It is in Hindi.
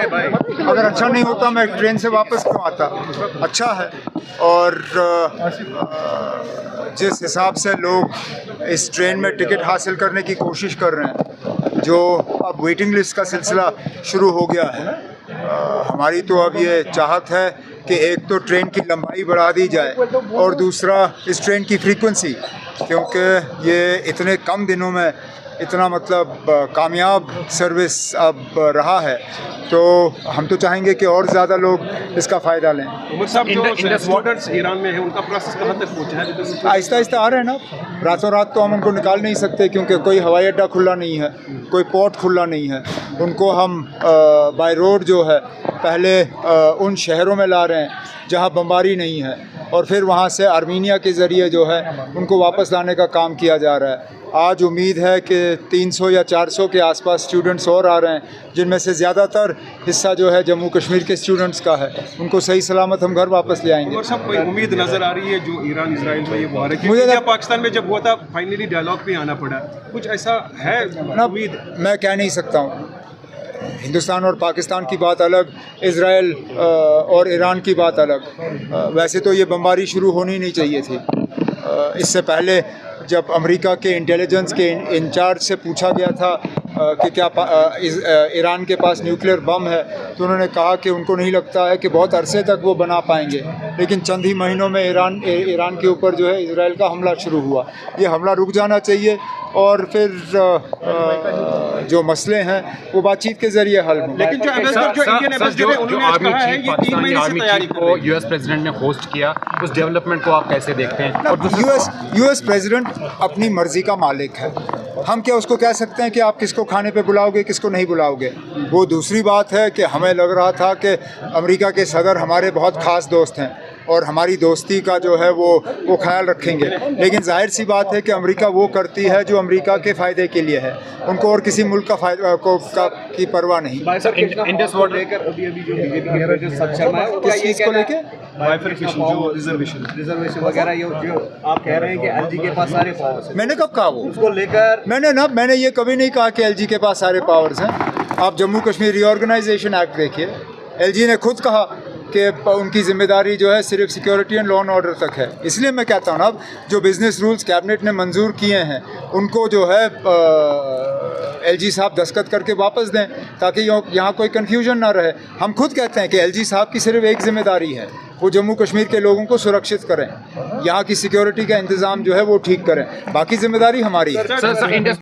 अगर अच्छा नहीं होता मैं ट्रेन से वापस क्यों आता। अच्छा है। और जिस हिसाब से लोग इस ट्रेन में टिकट हासिल करने की कोशिश कर रहे हैं, जो अब वेटिंग लिस्ट का सिलसिला शुरू हो गया है, हमारी तो अब ये चाहत है कि एक तो ट्रेन की लंबाई बढ़ा दी जाए और दूसरा इस ट्रेन की फ्रीक्वेंसी, क्योंकि ये इतने कम दिनों में इतना मतलब कामयाब सर्विस अब रहा है, तो हम तो चाहेंगे कि और ज़्यादा लोग इसका फ़ायदा लें। उमर साहब, जो स्टूडेंट्स ईरान में हैं उनका प्रोसेस कहाँ तक पहुँचा है? आहिस्ता आहिस्ता आ रहे हैं ना। रातों रात तो हम उनको निकाल नहीं सकते, क्योंकि कोई हवाई अड्डा खुला नहीं है, कोई पोर्ट खुला नहीं है। उनको हम बाय रोड जो है पहले उन शहरों में ला रहे हैं जहाँ बमबारी नहीं है, और फिर वहाँ से आर्मीनिया के ज़रिए जो है उनको वापस लाने का काम किया जा रहा है। आज उम्मीद है कि 300 या 400 के आसपास स्टूडेंट्स और आ रहे हैं, जिनमें से ज़्यादातर हिस्सा जो है जम्मू कश्मीर के स्टूडेंट्स का है। उनको सही सलामत हम घर वापस ले आएंगे। और सब कोई उम्मीद नज़र आ रही है जो ईरान इजराइल में ये मुहारे की, मुझे पाकिस्तान में जब हुआ था फाइनली डायलॉग पे आना पड़ा, कुछ ऐसा है उम्मीद? मैं कह नहीं सकता हूँ। हिंदुस्तान और पाकिस्तान की बात अलग, इजराइल और ईरान की बात अलग। वैसे तो ये बमबारी शुरू होनी नहीं चाहिए थी। इससे पहले जब अमेरिका के इंटेलिजेंस के इंचार्ज से पूछा गया था कि क्या ईरान के पास न्यूक्लियर बम है, तो उन्होंने कहा कि उनको नहीं लगता है कि बहुत अरसे तक वो बना पाएंगे। लेकिन चंद ही महीनों में ईरान के ऊपर जो है इजराइल का हमला शुरू हुआ। ये हमला रुक जाना चाहिए और फिर जो मसले हैं वो बातचीत के जरिए हल हों। लेकिन जो इंडियन एम्बेसडर है उन्होंने आज कहा है ये 3 महीने से तैयारी को यूएस प्रेसिडेंट ने होस्ट किया, उस डेवलपमेंट को आप कैसे देखते हैं? और यूएस प्रेसिडेंट अपनी मर्जी का मालिक है। हम क्या उसको कह सकते हैं कि आप किसको खाने पे बुलाओगे, किसको नहीं बुलाओगे? वो दूसरी बात है कि हमें लग रहा था कि अमेरिका के सदर हमारे बहुत ख़ास दोस्त हैं और हमारी दोस्ती का जो है वो ख्याल रखेंगे। लेकिन जाहिर सी बात है कि अमेरिका वो करती है जो अमेरिका के फ़ायदे के लिए है, उनको और किसी मुल्क का की परवाह नहीं। इंडस वाटर लेकर अभी जो बीजेपी के सच शर्मा है, क्या ये को लेके बाइफरकेशन जो रिजर्वेशन वगैरह ये जो आप कह रहे हैं कि एलजी के पास सारे पावर्स हैं? मैंने कब कहा? वो उसको लेकर मैंने ये कभी नहीं कहा कि एलजी के पास सारे पावर्स हैं। आप जम्मू कश्मीर रीऑर्गेनाइजेशन एक्ट देखिए, एलजी ने खुद कहा कि उनकी ज़िम्मेदारी जो है सिर्फ security and law and order तक है। इसलिए मैं कहता हूँ ना, अब जो बिज़नेस रूल्स कैबिनेट ने मंजूर किए हैं उनको जो है एलजी साहब दस्तखत करके वापस दें, ताकि यहाँ कोई कन्फ्यूजन ना रहे। हम खुद कहते हैं कि एलजी साहब की सिर्फ एक ज़िम्मेदारी है, वो जम्मू कश्मीर के लोगों को सुरक्षित करें, यहाँ की सिक्योरिटी का इंतज़ाम जो है वो ठीक करें, बाकी ज़िम्मेदारी हमारी है।